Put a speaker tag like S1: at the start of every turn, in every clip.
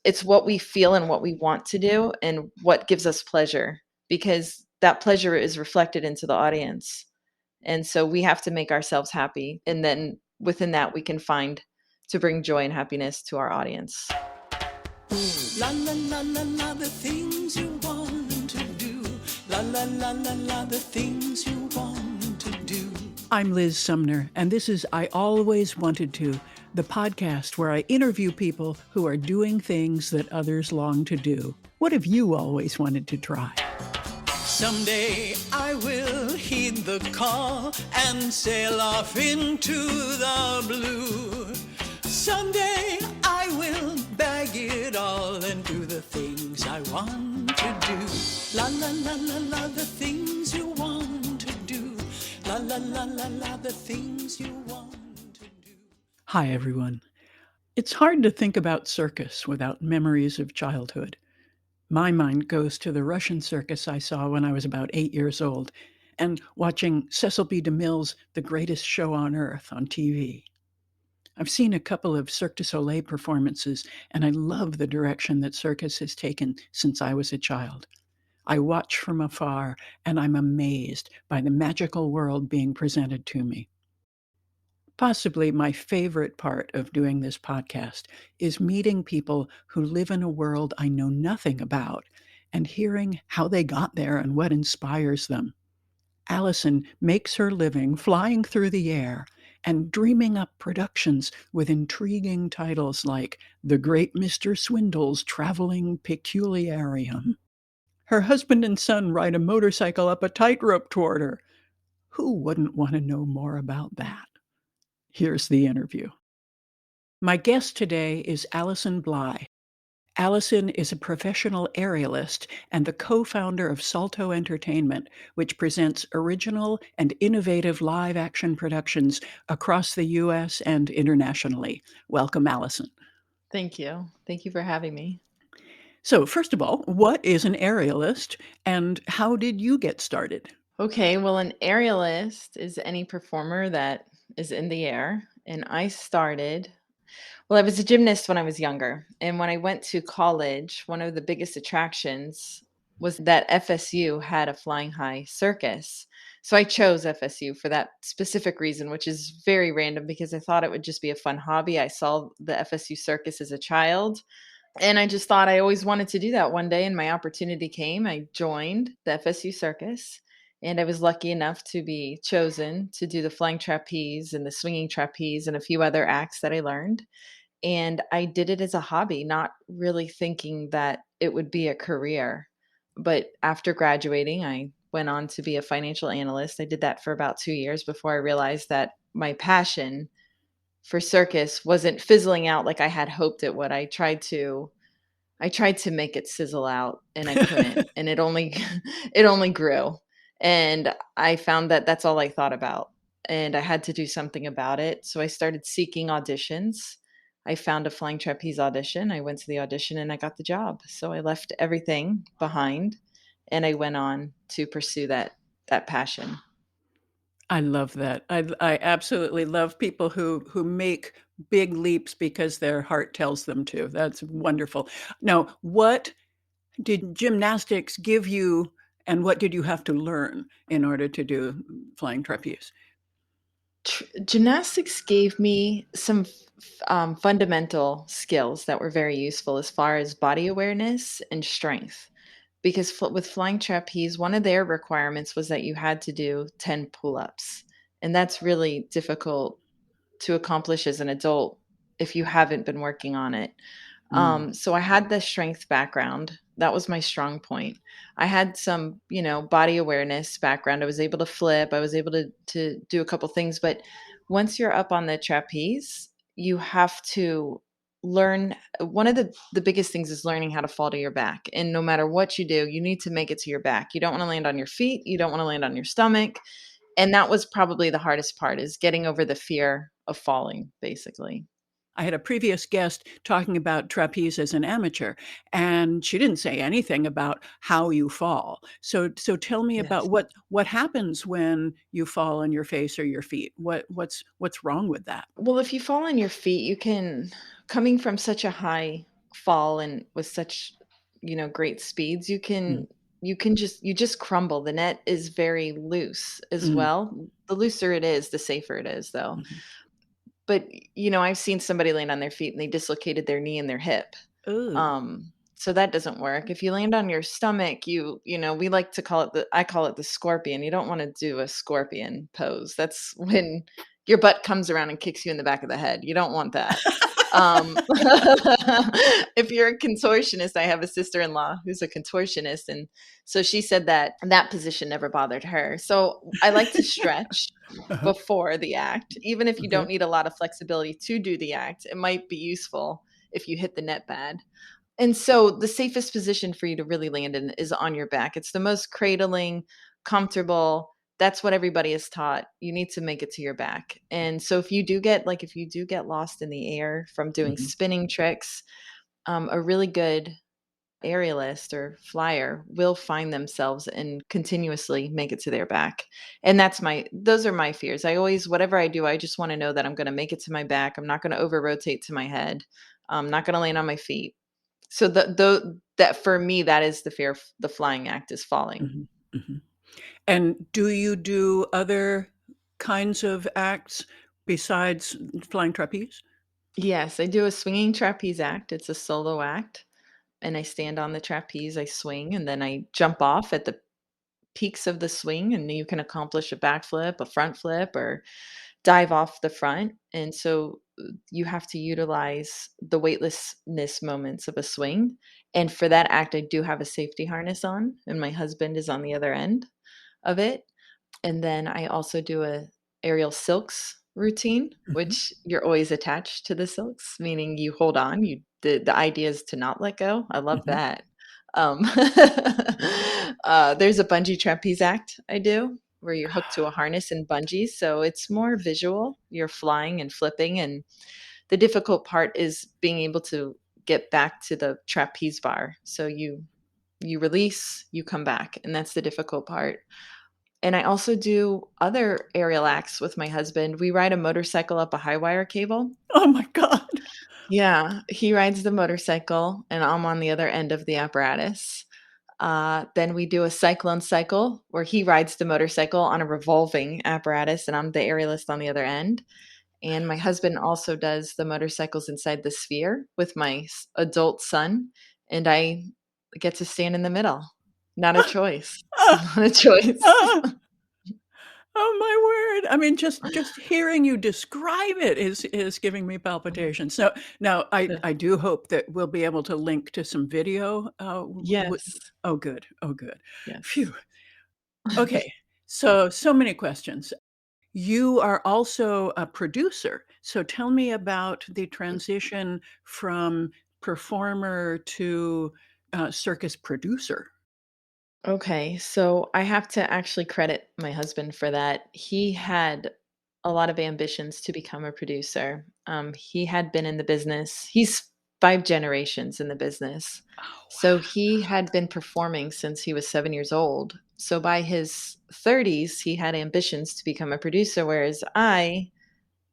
S1: It's what we feel and what we want to do and what gives us pleasure, because that pleasure is reflected into the audience. And so we have to make ourselves happy. And then within that, we can find to bring joy and happiness to our audience.
S2: La la la la la, the things you want to do. La la la la la, the things you want to do. I'm Liz Sumner, and this is I Always Wanted To, the podcast where I interview people who are doing things that others long to do. What have you always wanted to try? Someday I will heed the call and sail off into the blue. Someday I will bag it all and do the things I want to do. La la la la la, the things you want to do. La la la la la, the things you want to do. Hi everyone. It's hard to think about circus without memories of childhood. My mind goes to the Russian circus I saw when I was about 8 years old and watching Cecil B. DeMille's The Greatest Show on Earth on TV. I've seen a couple of Cirque du Soleil performances, and I love the direction that circus has taken since I was a child. I watch from afar, and I'm amazed by the magical world being presented to me. Possibly my favorite part of doing this podcast is meeting people who live in a world I know nothing about and hearing how they got there and what inspires them. Allison makes her living flying through the air and dreaming up productions with intriguing titles like The Great Mr. Swindle's Traveling Peculiarium. Her husband and son ride a motorcycle up a tightrope toward her. Who wouldn't want to know more about that? Here's the interview. My guest today is Allison Bly. Allison is a professional aerialist and the co-founder of Salto Entertainment, which presents original and innovative live-action productions across the U.S. and internationally. Welcome, Allison.
S1: Thank you. Thank you for having me.
S2: So, first of all, what is an aerialist and how did you get started?
S1: Okay, well, an aerialist is any performer that is in the air. And I was a gymnast when I was younger. And when I went to college, one of the biggest attractions was that FSU had a flying high circus. So I chose FSU for that specific reason, which is very random because I thought it would just be a fun hobby. I saw the FSU circus as a child. And I just thought I always wanted to do that one day, and my opportunity came. I joined the FSU Circus, and I was lucky enough to be chosen to do the flying trapeze and the swinging trapeze and a few other acts that I learned. And I did it as a hobby, not really thinking that it would be a career. But after graduating, I went on to be a financial analyst. I did that for about 2 years before I realized that my passion for circus wasn't fizzling out like I had hoped it would. I tried to make it sizzle out and I couldn't. And it only it only grew. And I found that that's all I thought about. And I had to do something about it. So I started seeking auditions. I found a flying trapeze audition. I went to the audition and I got the job. So I left everything behind and I went on to pursue that passion.
S2: I love that. I absolutely love people who make big leaps because their heart tells them to. That's wonderful. Now, what did gymnastics give you, and what did you have to learn in order to do flying trapeze?
S1: Gymnastics gave me some fundamental skills that were very useful as far as body awareness and strength. Because with flying trapeze, one of their requirements was that you had to do 10 pull-ups. And that's really difficult to accomplish as an adult if you haven't been working on it. So I had the strength background. That was my strong point. I had some, body awareness background. I was able to flip. I was able to do a couple things. But once you're up on the trapeze, you have to learn. One of the biggest things is learning how to fall to your back. And no matter what you do, you need to make it to your back. You don't want to land on your feet. You don't want to land on your stomach. And that was probably the hardest part, is getting over the fear of falling, basically.
S2: I had a previous guest talking about trapeze as an amateur, and she didn't say anything about how you fall. So tell me
S1: Yes.
S2: about what happens when you fall on your face or your feet. What's wrong with that?
S1: Well, if you fall on your feet, coming from such a high fall and with such, great speeds,
S2: Mm,
S1: you just crumble. The net is very loose as
S2: mm,
S1: well. The looser it is, the safer it is, though.
S2: mhm.
S1: But, I've seen somebody land on their feet and they dislocated their knee and their hip.
S2: Ooh.
S1: So that doesn't work. If you land on your stomach, we like to call it I call it the scorpion. You don't want to do a scorpion pose. That's when your butt comes around and kicks you in the back of the head. You don't want that. If you're a contortionist, I have a sister-in-law who's a contortionist, and so she said that position never bothered her. So I like to stretch
S2: Uh-huh.
S1: before the act, even if you
S2: Okay.
S1: don't need a lot of flexibility to do the act. It might be useful if you hit the net bad. And so the safest position for you to really land in is on your back. It's the most cradling, comfortable. That's what everybody is taught. You need to make it to your back. And so if you do get lost in the air from doing
S2: Mhm,
S1: spinning tricks, a really good aerialist or flyer will find themselves and continuously make it to their back. And those are my fears. Whatever I do, I just want to know that I'm going to make it to my back. I'm not going to over rotate to my head. I'm not going to land on my feet. So that for me, that is the fear of the flying act is falling.
S2: mhm, mhm. And do you do other kinds of acts besides flying trapeze?
S1: Yes, I do a swinging trapeze act. It's a solo act, and I stand on the trapeze, I swing, and then I jump off at the peaks of the swing, and you can accomplish a backflip, a front flip, or dive off the front. And so you have to utilize the weightlessness moments of a swing. And for that act, I do have a safety harness on, and my husband is on the other end of it. And then I also do a aerial silks routine,
S2: Mhm.
S1: which you're always attached to the silks, meaning you hold on. The idea is to not let go. I love
S2: Mhm.
S1: that. Um, there's a bungee trapeze act I do where you're hooked to a harness and bungee, so it's more visual. You're flying and flipping, and the difficult part is being able to get back to the trapeze bar. So you release, you come back, and that's the difficult part. And I also do other aerial acts with my husband. We ride a motorcycle up a high wire cable.
S2: Oh my god.
S1: Yeah, he rides the motorcycle, and I'm on the other end of the apparatus. Then we do a Cyclone Cycle where he rides the motorcycle on a revolving apparatus, and I'm the aerialist on the other end. And my husband also does the motorcycles inside the sphere with my adult son, and I get to stand in the middle. Not a choice.
S2: Ah,
S1: Not a choice.
S2: ah. Oh my word. I mean, just hearing you describe it is giving me palpitations. So now I do hope that we'll be able to link to some video.
S1: Yes.
S2: Oh, good. Oh, good.
S1: Yes.
S2: Phew. Okay. So many questions. You are also a producer. So tell me about the transition from performer to circus producer.
S1: Okay, so I have to actually credit my husband for that. He had a lot of ambitions to become a producer. He had been in the business. He's 5 generations in the business.
S2: Oh,
S1: So
S2: wow.
S1: he had been performing since he was 7 years old. So by his 30s, he had ambitions to become a producer, whereas I,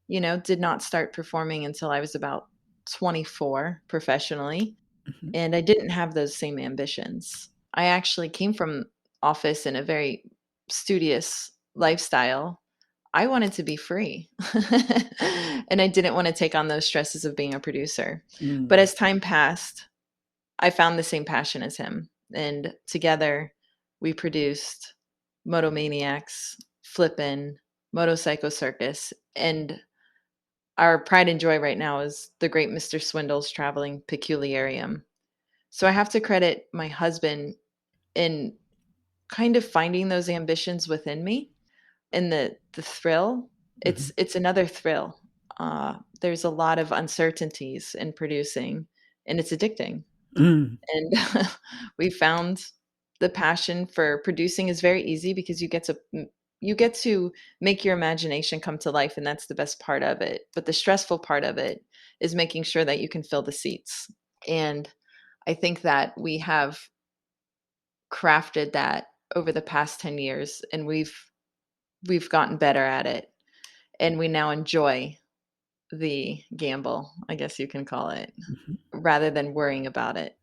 S1: did not start performing until I was about 24 professionally.
S2: Mhm.
S1: And I didn't have those same ambitions. I actually came from office in a very studious lifestyle. I wanted to be free. And I didn't want to take on those stresses of being a producer. But
S2: Mm.
S1: as time passed, I found the same passion as him. And together we produced Motomaniacs, Flippin', Motorcycle Circus, and our pride and joy right now is the great Mr. Swindle's Traveling Peculiarium. So I have to credit my husband in kind of finding those ambitions within me and the thrill.
S2: Mhm.
S1: It's another thrill. There's a lot of uncertainties in producing, and it's addicting.
S2: Mm.
S1: And we found the passion for producing is very easy because you get to make your imagination come to life, and that's the best part of it. But the stressful part of it is making sure that you can fill the seats. And I think that we have crafted that over the past 10 years, and we've gotten better at it, and we now enjoy the gamble, I guess you can call it,
S2: Mhm.
S1: rather than worrying about it.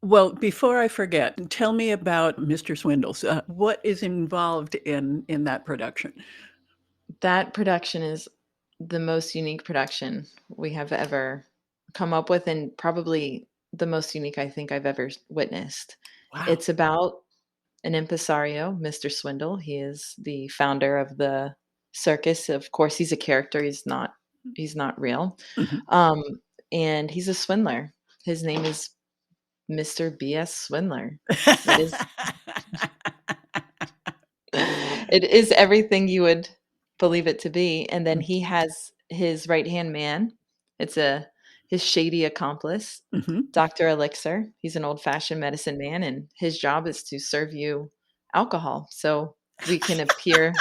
S2: Well, before I forget, tell me about Mr. Swindles. What is involved in that production?
S1: That production is the most unique production we have ever come up with, and probably the most unique I think I've ever witnessed.
S2: Wow.
S1: It's about an impresario, Mr. Swindle. He is the founder of the circus. Of course, he's a character. He's not real.
S2: Mhm.
S1: Um, and he's a swindler. His name is Mr. BS Swindler. It is it is everything you would believe it to be, and then he has his right-hand man. It's a his shady accomplice,
S2: Mhm.
S1: Doctor Elixir. He's an old-fashioned medicine man, and his job is to serve you alcohol, so we can appear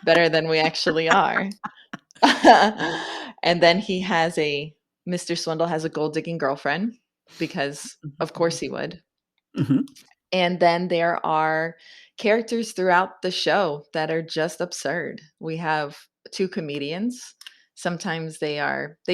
S1: better than we actually are. And then he has a Mr. Swindle has a gold-digging girlfriend because, of course,
S2: Mhm.
S1: he would.
S2: Mhm.
S1: And then there are characters throughout the show that are just absurd. We have 2 comedians. Sometimes they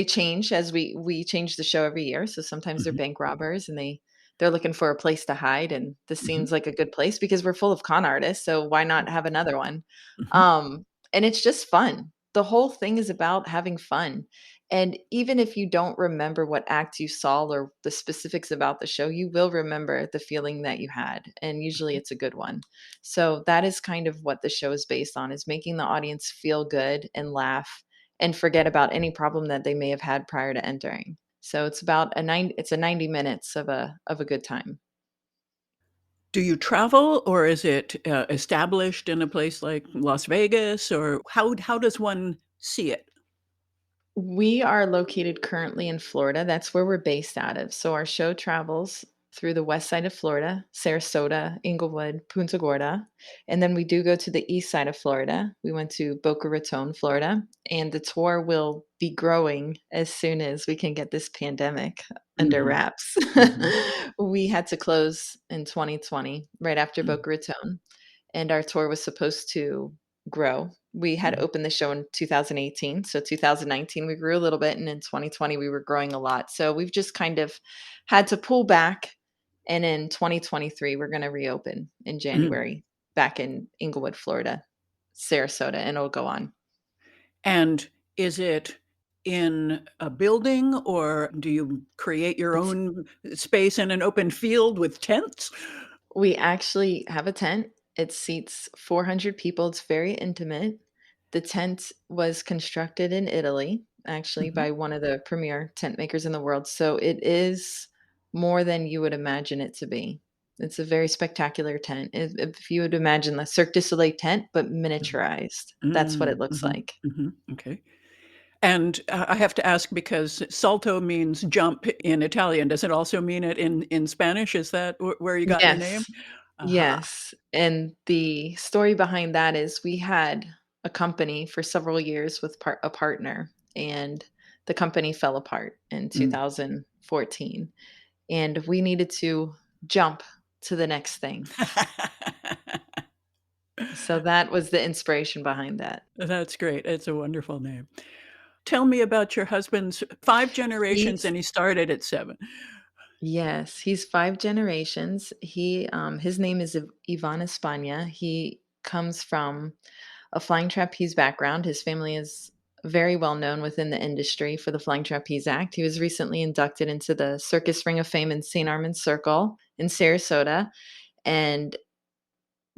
S1: change as we change the show every year. So sometimes they're
S2: Mhm.
S1: bank robbers and they're looking for a place to hide, and this
S2: Mhm.
S1: seems like a good place because we're full of con artists, so why not have another one?
S2: Mhm.
S1: Um, and it's just fun. The whole thing is about having fun. And even if you don't remember what act you saw or the specifics about the show, you will remember the feeling that you had, and usually it's a good one. So that is kind of what the show is based on, is making the audience feel good and laugh and forget about any problem that they may have had prior to entering. So it's a 90 minutes of a good time.
S2: Do you travel, or is it established in a place like Las Vegas, or how does one see it?
S1: We are located currently in Florida. That's where we're based out of. So our show travels through the west side of Florida, Sarasota, Inglewood, Punta Gorda. And then we do go to the east side of Florida. We went to Boca Raton, Florida. And the tour will be growing as soon as we can get this pandemic under
S2: Mhm.
S1: wraps.
S2: Mhm.
S1: We had to close in 2020, right after
S2: Mhm.
S1: Boca Raton, and our tour was supposed to grow. We had
S2: Mhm.
S1: opened the show in 2018, so 2019 we grew a little bit, and in 2020 we were growing a lot. So we've just kind of had to pull back, and in 2023 we're going to reopen in
S2: Mhm.
S1: January back in Inglewood, Florida, Sarasota, and it'll go on.
S2: And is it in a building, or do you create your
S1: It's
S2: own space in an open field with tents?
S1: We actually have a tent. It seats 400 people. It's very intimate. The tent was constructed in Italy, actually,
S2: Mhm.
S1: by one of the premier tent makers in the world. So it is more than you would imagine it to be. It's a very spectacular tent. If you would imagine the Cirque du Soleil tent, but
S2: Mhm.
S1: miniaturized, that's what
S2: Mm,
S1: it looks
S2: mhm,
S1: like.
S2: mhm, okay. And, I have to ask because salto means jump in Italian. Does it also mean it in Spanish? Is that where you got your name?
S1: Yes.
S2: Aha.
S1: Yes, and the story behind that is we had a company for several years with a partner, and the company fell apart in
S2: Mm.
S1: 2014, and we needed to jump to the next thing. So that was the inspiration behind that.
S2: That's great. It's a wonderful name. Tell me about your husband's 5 generations,
S1: He's
S2: and he started at 7.
S1: Yes, he's 5 generations. His name is Ivan Espana. He comes from a flying trapeze background. His family is very well known within the industry for the Flying Trapeze Act. He was recently inducted into the Circus Ring of Fame in St. Armand's Circle in Sarasota. And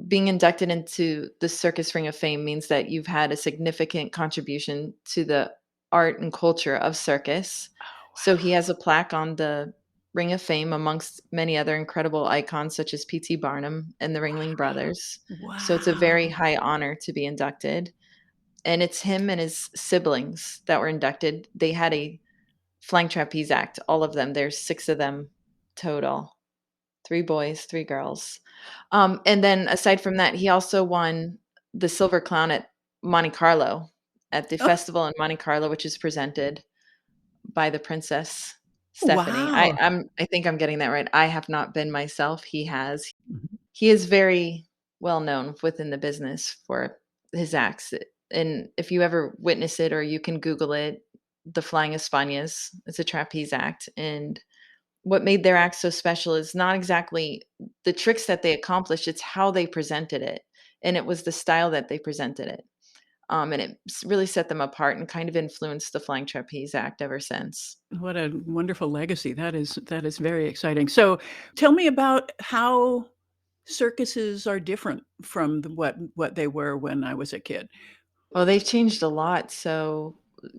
S1: being inducted into the Circus Ring of Fame means that you've had a significant contribution to the art and culture of circus.
S2: Oh,
S1: So he has a plaque on the Ring of Fame amongst many other incredible icons such as P.T. Barnum and the Ringling Brothers. So it's a very
S2: wow.
S1: high honor to be inducted. And it's him and his siblings that were inducted. They had a Flying Trapeze Act, all of them. There's 6 of them total. 3 boys, 3 girls. And then aside from that, he also won the Silver Clown at Monte Carlo, at the
S2: Oh,
S1: festival in Monte Carlo, which is presented by the Princess Stephanie.
S2: wow.
S1: I think I'm getting that right. I have not been myself. He has.
S2: Mhm.
S1: He is very well known within the business for his acts, and if you ever witness it or you can Google it, the Flying Españas. It's a trapeze act, and what made their act so special is not exactly the tricks that they accomplished, it's how they presented it, and it was the style that they presented it. And it really set them apart and kind of influenced the Flying Trapeze act ever since.
S2: What a wonderful legacy. That is very exciting. So, tell me about how circuses are different from what they were when I was a kid.
S1: Well, they've changed a lot. So,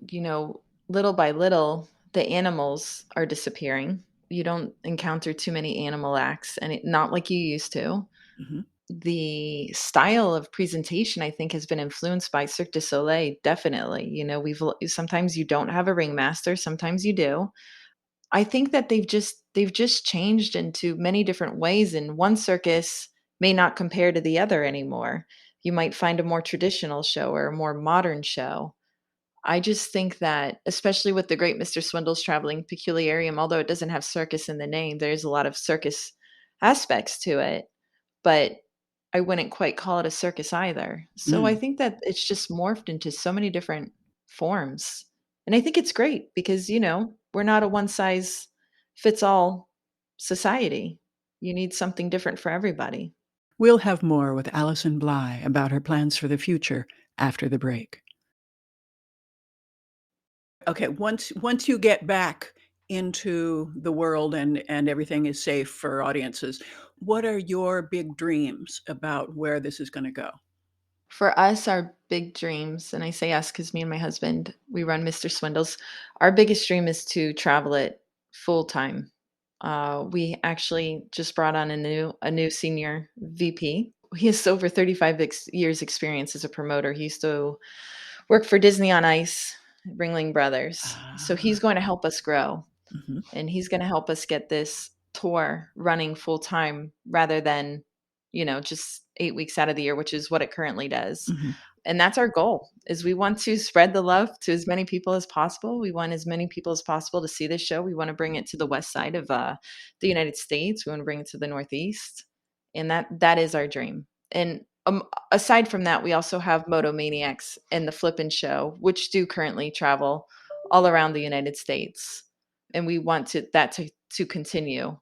S1: you know, little by little, the animals are disappearing. You don't encounter too many animal acts, and not like you used to.
S2: Mhm.
S1: The style of presentation, I think, has been influenced by Cirque du Soleil, definitely. Sometimes you don't have a ringmaster, sometimes you do. I think that they've just changed into many different ways, and one circus may not compare to the other anymore. You might find a more traditional show or a more modern show. I just think that, especially with the Great Mr. Swindle's Traveling Peculiarium, although it doesn't have circus in the name, there's a lot of circus aspects to it, but I wouldn't quite call it a circus either. So I
S2: Mm.
S1: think that it's just morphed into so many different forms. And I think it's great because, we're not a one size fits all society. You need something different for everybody.
S2: We'll have more with Allison Bly about her plans for the future after the break. Okay, once you get back into the world and everything is safe for audiences, what are your big dreams about where this is gonna go?
S1: For us, our big dreams, and I say us because me and my husband, we run Mr. Swindles. Our biggest dream is to travel it full time. We actually just brought on a new senior VP. He has over 35 years experience as a promoter. He used to work for Disney on Ice, Ringling Brothers. So
S2: Ah,
S1: he's going to help us grow,
S2: mhm,
S1: and he's going to help us get this tour running full time rather than, just 8 weeks out of the year, which is what it currently does.
S2: mhm,
S1: And that's our goal is we want to spread the love to as many people as possible. We want as many people as possible to see this show. We want to bring it to the west side of the United States. We want to bring it to the Northeast, and that is our dream. And aside from that, we also have Moto Maniacs and the Flippin' Show, which do currently travel all around the United States, and we want that to continue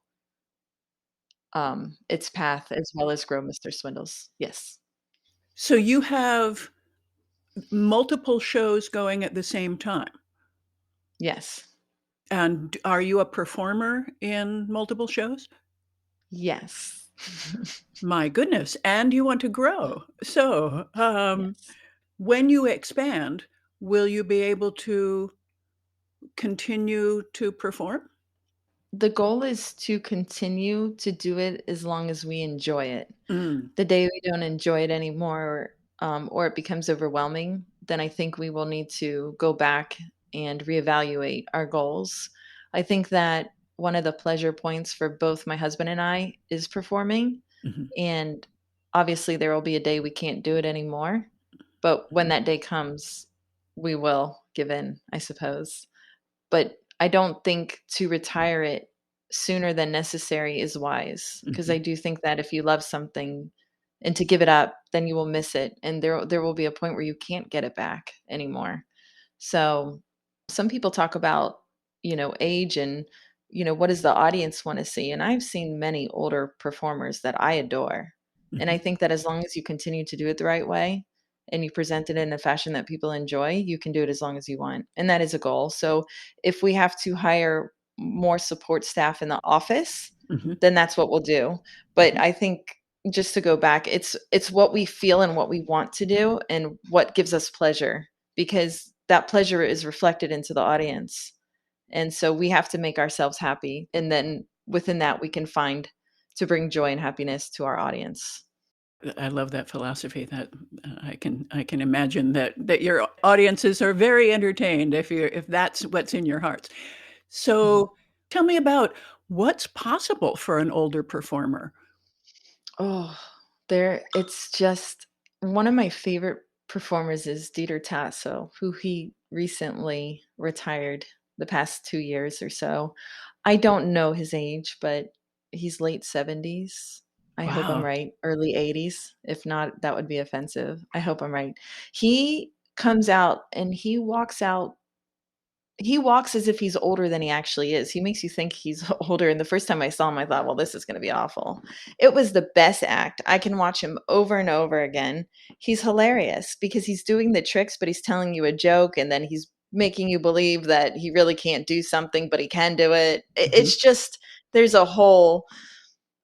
S1: its path as well as grow Mr. Swindles. Yes,
S2: So you have multiple shows going at the same time,
S1: yes,
S2: and are you a performer in multiple shows?
S1: yes,
S2: My goodness, and you want to grow. So,
S1: yes.
S2: when you expand, will you be able to continue to perform?
S1: The goal is to continue to do it as long as we enjoy it.
S2: Mm,
S1: The day we don't enjoy it anymore, or it becomes overwhelming, then I think we will need to go back and reevaluate our goals. I think that one of the pleasure points for both my husband and I is performing,
S2: mhm,
S1: and obviously there will be a day we can't do it anymore. But when
S2: mhm,
S1: that day comes, we will give in, I suppose. But I don't think to retire it sooner than necessary is wise, because
S2: mhm.
S1: I do think that if you love something and to give it up, then you will miss it, and there will be a point where you can't get it back anymore. So, some people talk about, age and, what does the audience wanna see, and I've seen many older performers that I adore, and I
S2: Mhm,
S1: think that as long as you continue to do it the right way, and you present it in a fashion that people enjoy, you can do it as long as you want, and that is a goal. So, if we have to hire more support staff in the office,
S2: mhm,
S1: then that's what we'll do. But
S2: mhm.
S1: I think just to go back, it's what we feel and what we want to do and what gives us pleasure, because that pleasure is reflected into the audience. And so we have to make ourselves happy, and then within that we can find to bring joy and happiness to our audience.
S2: I love that philosophy. That I can imagine that your audiences are very entertained if that's what's in your hearts.
S1: Mhm.
S2: So, tell me about what's possible for an older performer.
S1: Oh, it's just one of my favorite performers is Dieter Tasso, who he recently retired the past 2 years or so. I don't know his age, but he's late 70s. I hope I'm
S2: Wow.
S1: right, early 80s. If not, that would be offensive. I hope I'm right. He comes out and he walks out He walks as if he's older than he actually is. He makes you think he's older, and the first time I saw him, I thought, "Well, this is gonna be awful." It was the best act. I can watch him over and over again. He's hilarious because he's doing the tricks, but he's telling you a joke, and then he's making you believe that he really can't do something, but he can do it.
S2: Mhm.
S1: It's just there's a whole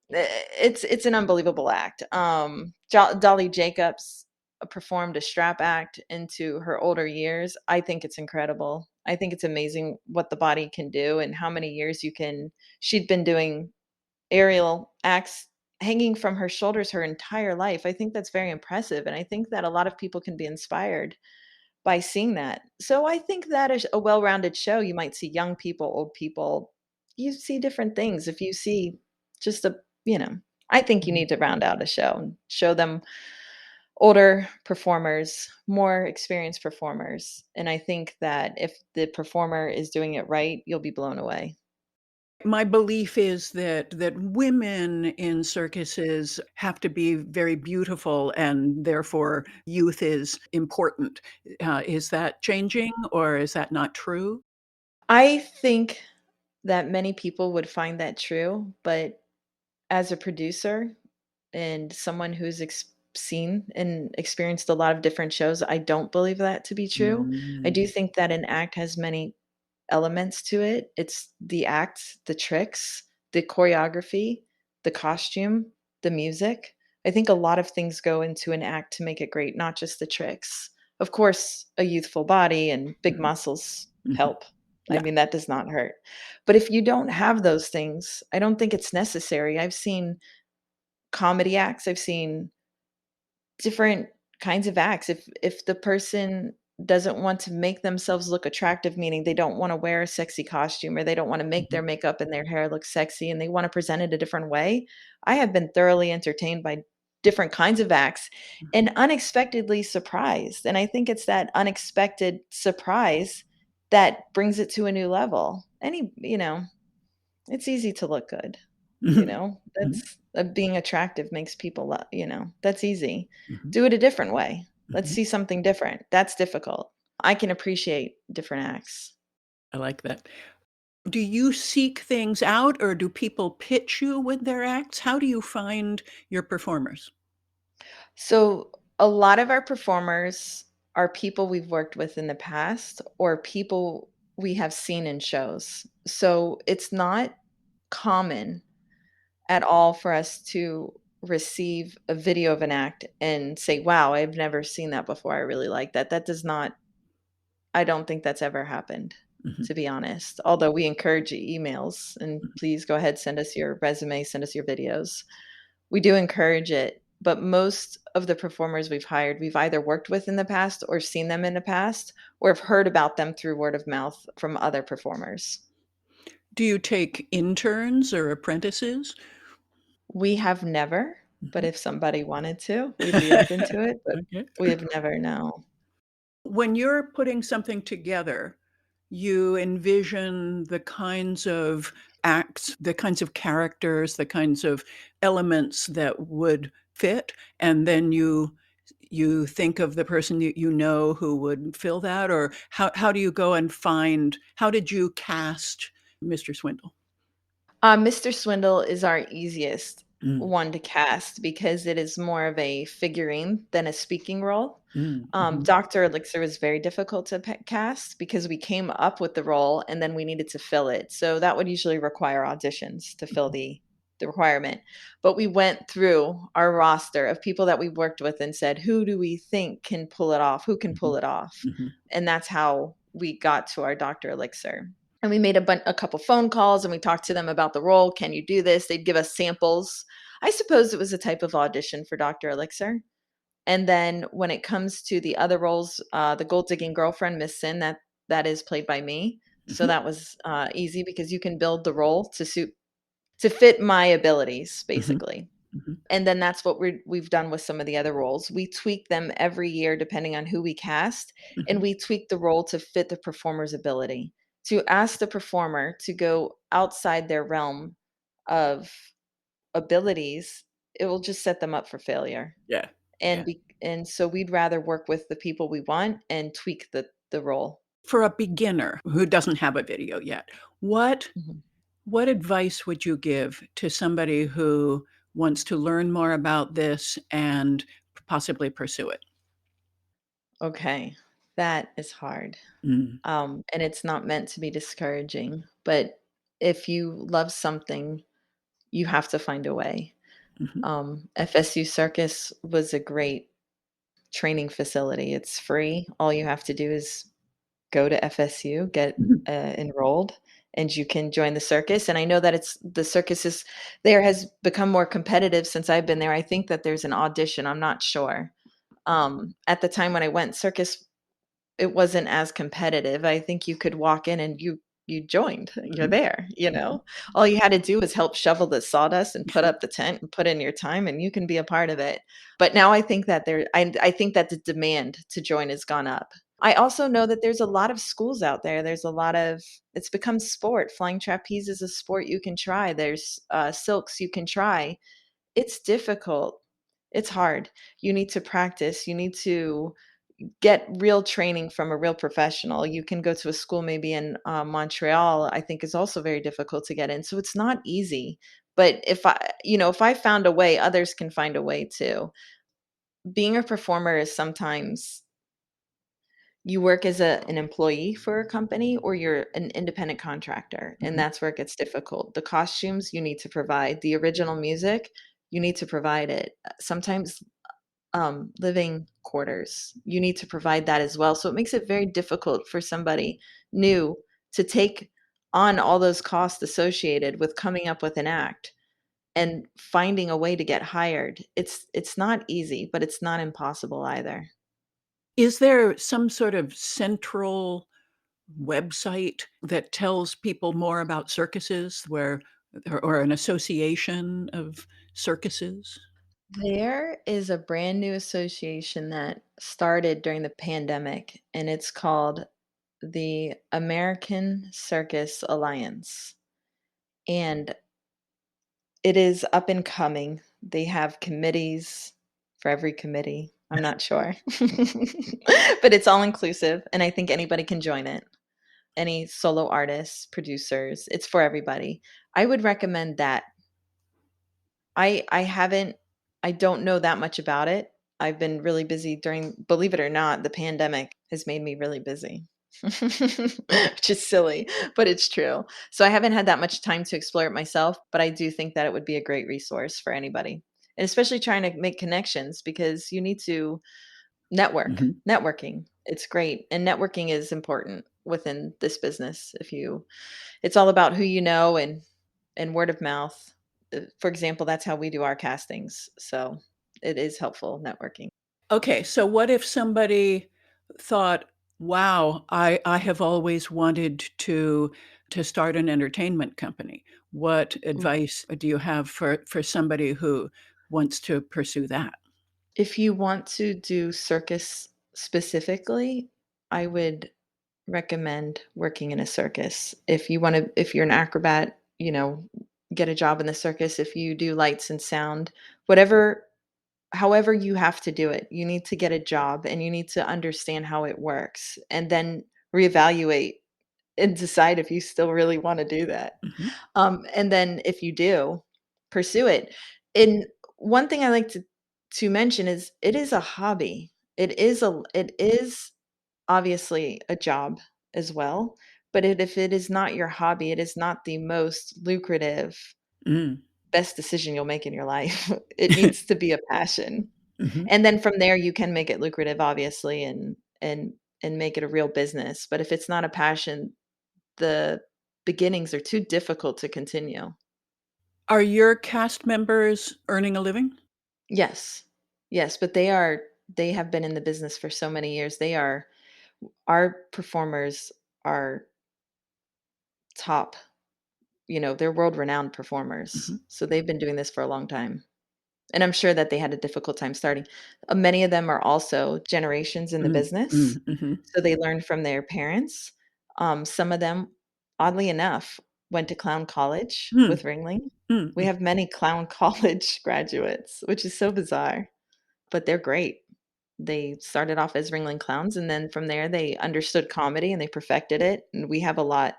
S1: it's an unbelievable act. Dolly Jacobs performed a strap act into her older years. I think it's incredible. I think it's amazing what the body can do and how many years you can. She'd been doing aerial acts hanging from her shoulders her entire life. I think that's very impressive, and I think that a lot of people can be inspired by seeing that. So I think that is a well-rounded show. You might see young people, old people. You see different things. If you see just a, you know, I think you
S2: Mhm.
S1: need to round out a show and show them older performers, more experienced performers. And I think that if the performer is doing it right, you'll be blown away.
S2: My belief is that women in circuses have to be very beautiful, and therefore youth is important. Is that changing, or is that not true?
S1: I think that many people would find that true, but as a producer, and someone who's seen and experienced a lot of different shows, I don't believe that to be true. I
S2: Mm.
S1: do think that an act has many elements to it. It's the act, the tricks, the choreography, the costume, the music. I think a lot of things go into an act to make it great, not just the tricks. Of course, a youthful body and big
S2: Mhm.
S1: muscles
S2: Mhm.
S1: help. I
S2: Yeah.
S1: mean, that does not hurt. But if you don't have those things, I don't think it's necessary. I've seen comedy acts, I've seen different kinds of acts. If the person doesn't want to make themselves look attractive, meaning they don't wanna wear a sexy costume or they don't wanna make
S2: Mhm.
S1: their makeup and their hair look sexy and they wanna present it a different way, I have been thoroughly entertained by different kinds of acts and unexpectedly surprised, and I think it's that unexpected surprise that brings it to a new level. It's easy to look good.
S2: Mhm. Mhm.
S1: That's being attractive makes people that's easy.
S2: Mhm.
S1: Do it a different way. Let's
S2: Mhm.
S1: see something different. That's difficult. I can appreciate different acts.
S2: I like that. Do you seek things out, or do people pitch you with their acts? How do you find your performers?
S1: So, a lot of our performers are people we've worked with in the past or people we have seen in shows. So, it's not common at all for us to receive a video of an act and say, "Wow, I've never seen that before. I really like that." That does not I don't think that's ever happened,
S2: Mhm.
S1: to be honest. Although we encourage emails and
S2: Mhm.
S1: please go ahead, send us your resume, send us your videos. We do encourage it, but most of the performers we've hired, we've either worked with in the past or seen them in the past or have heard about them through word of mouth from other performers.
S2: Do you take interns or apprentices?
S1: We have never, but
S2: Mhm.
S1: if somebody wanted to, we'd be open to it, but
S2: Okay.
S1: we have never, no.
S2: When you're putting something together, you envision the kinds of acts, the kinds of characters, the kinds of elements that would fit, and then you think of the person you know who would fill that, or how do you go and find how did you cast Mr. Swindle?
S1: Mr. Swindle is our easiest
S2: Mm,
S1: one to cast because it is more of a figurine than a speaking role.
S2: mm, mhm,
S1: Dr. Elixir was very difficult to cast because we came up with the role and then we needed to fill it. So that would usually require auditions to fill
S2: mhm,
S1: the requirement. But we went through our roster of people that we worked with and said, who do we think can pull it off? Who can pull
S2: mhm,
S1: it off?
S2: mhm,
S1: And that's how we got to our Dr. Elixir. And we made a couple phone calls and we talked to them about the role. Can you do this? They'd give us samples. I suppose it was a type of audition for Dr. Elixir. And then when it comes to the other roles, the gold digging girlfriend, Miss Sin, that is played by me. So
S2: mhm,
S1: that was easy because you can build the role to fit my abilities,
S2: mhm,
S1: basically.
S2: mhm,
S1: And then that's what we've done with some of the other roles. We tweak them every year depending on who we cast, and
S2: mhm.
S1: we tweak the role to fit the performer's ability. To ask the performer to go outside their realm of abilities, it will just set them up for failure.
S2: Yeah,
S1: And
S2: yeah.
S1: so we'd rather work with the people we want and tweak the role.
S2: For a beginner who doesn't have a video yet, what
S1: Mhm.
S2: what advice would you give to somebody who wants to learn more about this and possibly pursue it?
S1: Okay, that is hard.
S2: Mm,
S1: And it's not meant to be discouraging, but if you love something, you have to find a way.
S2: mhm,
S1: FSU Circus was a great training facility. It's free. All you have to do is go to FSU, get
S2: mhm,
S1: enrolled, and you can join the circus. And I know that it's the circus there has become more competitive since I've been there. I think that there's an audition. I'm not sure. At the time when I went, circus it wasn't as competitive. I think you could walk in and you joined. You're
S2: mhm,
S1: there, you
S2: mhm.
S1: know? All you had to do was help shovel the sawdust and put up the tent and put in your time and you can be a part of it. But now I think that I think that the demand to join has gone up. I also know that there's a lot of schools out there. There's a lot of it's become sport. Flying trapeze is a sport you can try. There's silks you can try. It's difficult. It's hard. You need to practice. You need to get real training from a real professional. You can go to a school maybe in Montreal, I think is also very difficult to get in. So it's not easy. But if I found a way, others can find a way too. Being a performer is sometimes you work as an employee for a company or you're an independent contractor. And
S2: Mhm.
S1: that's where it gets difficult. The costumes you need to provide, the original music, you need to provide it. Sometimes living quarters. You need to provide that as well. So it makes it very difficult for somebody new to take on all those costs associated with coming up with an act and finding a way to get hired. It's not easy, but it's not impossible either.
S2: Is there some sort of central website that tells people more about circuses where or an association of circuses?
S1: There is a brand new association that started during the pandemic, and it's called the American Circus Alliance. And it is up and coming. They have committees for every committee. I'm not sure. But it's all inclusive, and I think anybody can join it. Any solo artists, producers, it's for everybody. I would recommend that. I haven't I don't know that much about it. I've been really busy during believe it or not, the pandemic has made me really busy. Which is silly, but it's true. So I haven't had that much time to explore it myself, but I do think that it would be a great resource for anybody. And especially trying to make connections because you need to network.
S2: Mhm.
S1: Networking, it's great. And networking is important within this business. If you it's all about who you know and word of mouth. For example, that's how we do our castings. So it is helpful networking.
S2: Okay, so what if somebody thought, "Wow, I have always wanted to start an entertainment company." What
S1: Ooh.
S2: advice do you have for somebody who wants to pursue that?
S1: If you want to do circus specifically, I would recommend working in a circus. If you're an acrobat, get a job in the circus. If you do lights and sound, whatever however you have to do it, you need to get a job and you need to understand how it works and then reevaluate and decide if you still really wanna do that.
S2: Mhm,
S1: And then if you do, pursue it. And one thing I like to mention is it is a hobby. It is obviously a job as well, but if it is not your hobby, it is not the most lucrative,
S2: mm.
S1: best decision you'll make in your life. It needs to be a passion.
S2: Mhm.
S1: And then from there, you can make it lucrative, obviously, and make it a real business. But if it's not a passion, the beginnings are too difficult to continue.
S2: Are your cast members earning a living?
S1: Yes. Yes, but they have been in the business for so many years. Our performers are top, they're world-renowned performers.
S2: Mhm.
S1: So they've been doing this for a long time. And I'm sure that they had a difficult time starting. Many of them are also generations in the
S2: Mm,
S1: business,
S2: mm, mhm.
S1: so they learned from their parents. Some of them, oddly enough, went to clown college
S2: Mm,
S1: with Ringling.
S2: mm,
S1: We
S2: mm.
S1: have many clown college graduates, which is so bizarre, but they're great. They started off as ringling clowns, and then from there, they understood comedy and they perfected it, and we have a lot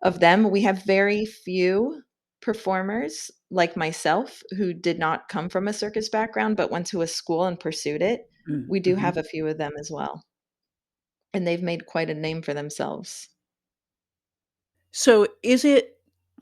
S1: of them. We have very few performers like myself who did not come from a circus background but went to a school and pursued it. We do
S2: Mm-hmm.
S1: have a few of them as well, and they've made quite a name for themselves.
S2: So is it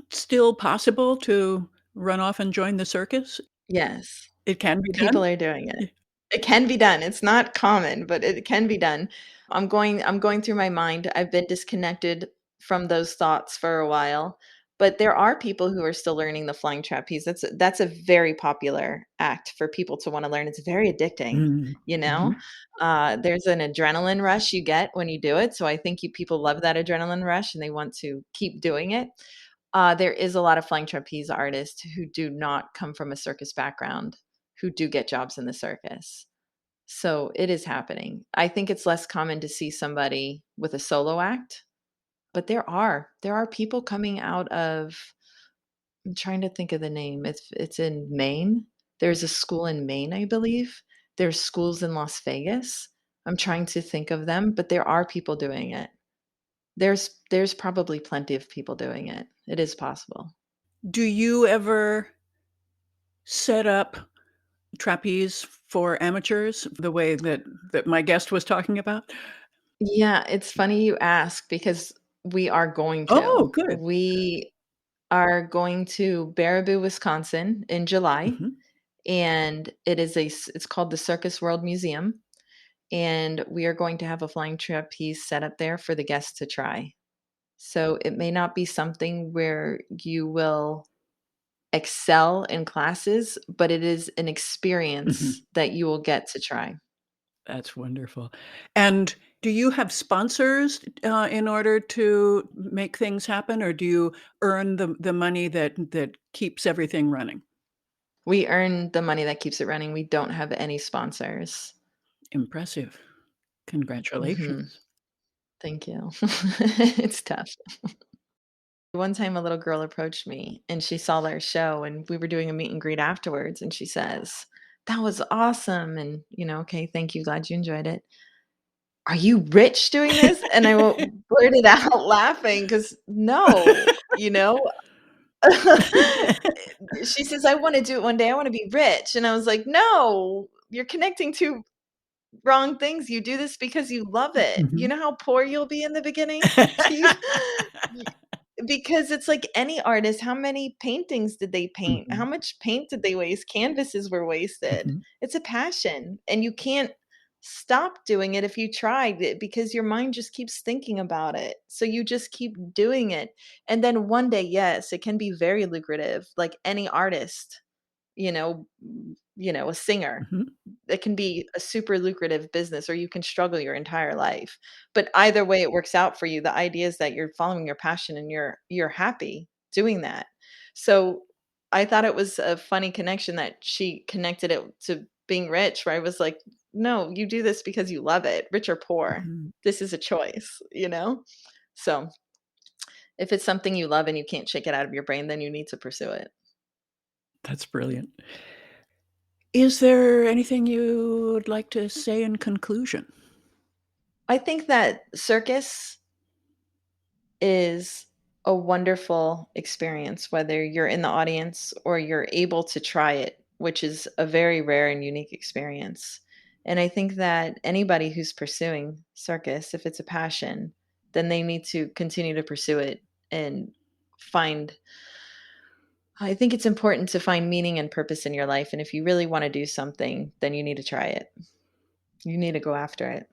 S2: still possible to run off and join the circus?
S1: Yes.
S2: It can be
S1: People
S2: done?
S1: are doing it. It can be done. It's not common, but it can be done. I'm going through my mind. I've been disconnected from those thoughts for a while, but there are people who are still learning the flying trapeze. That's a very popular act for people to wanna learn. It's very addicting,
S2: Mm.
S1: you know?
S2: Mhm.
S1: There's an adrenaline rush you get when you do it, so I think you people love that adrenaline rush and they want to keep doing it. There is a lot of flying trapeze artists who do not come from a circus background, who do get jobs in the circus. So it is happening. I think it's less common to see somebody with a solo act, but there are people coming out of, I'm trying to think of the name. It's in Maine. There's a school in Maine, I believe. There's schools in Las Vegas. I'm trying to think of them, but there are people doing it. There's probably plenty of people doing it. It is possible.
S2: Do you ever set up trapeze for amateurs the way that my guest was talking about?
S1: Yeah, it's funny you ask because we are going to.
S2: Oh, good.
S1: We are going to Baraboo, Wisconsin in July,
S2: Mhm.
S1: and it's called the Circus World Museum, and we are going to have a flying trapeze set up there for the guests to try. So it may not be something where you will excel in classes, but it is an experience
S2: Mhm.
S1: that you will get to try.
S2: That's wonderful. And do you have sponsors, in order to make things happen, or do you earn the money that keeps everything running?
S1: We earn the money that keeps it running. We don't have any sponsors.
S2: Impressive.
S1: Mhm.
S2: Congratulations.
S1: Thank you. It's tough. One time a little girl approached me and she saw our show and we were doing a meet and greet afterwards and she says, "That was awesome." And, "Okay, thank you. Glad you enjoyed it. Are you rich doing this?" And I blurted out laughing because no, you know? She says, "I wanna do it one day. I wanna be rich." And I was like, "No, you're connecting 2 wrong things. You do this because you love it. You
S2: Mhm.
S1: know how poor you'll be in the beginning? You y Because it's like any artist, how many paintings did they paint? How
S2: Mhm.
S1: much paint did they waste? Canvases were wasted.
S2: Mhm.
S1: It's a passion, and you can't stop doing it if you tried it because your mind just keeps thinking about it. So you just keep doing it. And then one day, yes, it can be very lucrative, like any artist, a singer.
S2: Mhm.
S1: It can be a super lucrative business or you can struggle your entire life. But either way it works out for you, the idea is that you're following your passion and you're happy doing that. So I thought it was a funny connection that she connected it to being rich, where I was like, "No, you do this because you love it, rich or poor.
S2: Mhm.
S1: This is a choice," you know? So, if it's something you love and you can't shake it out of your brain, then you need to pursue it.
S2: That's brilliant. Is there anything you would like to say in conclusion?
S1: I think that circus is a wonderful experience, whether you're in the audience or you're able to try it, which is a very rare and unique experience. And I think that anybody who's pursuing circus, if it's a passion, then they need to continue to pursue it and find. I think it's important to find meaning and purpose in your life. And if you really want to do something, then you need to try it. You need to go after it.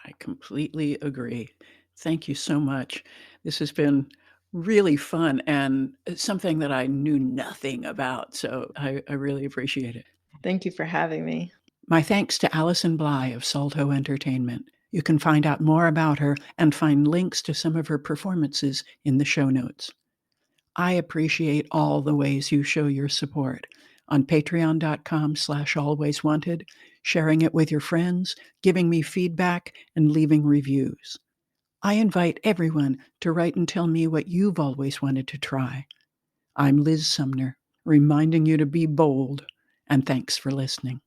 S2: I completely agree. Thank you so much. This has been really fun and something that I knew nothing about, so I really appreciate it.
S1: Thank you for having me.
S2: My thanks to Allison Bly of Salto Entertainment. You can find out more about her and find links to some of her performances in the show notes. I appreciate all the ways you show your support on patreon.com/alwayswanted, sharing it with your friends, giving me feedback, and leaving reviews. I invite everyone to write and tell me what you've always wanted to try. I'm Liz Sumner, reminding you to be bold, and thanks for listening.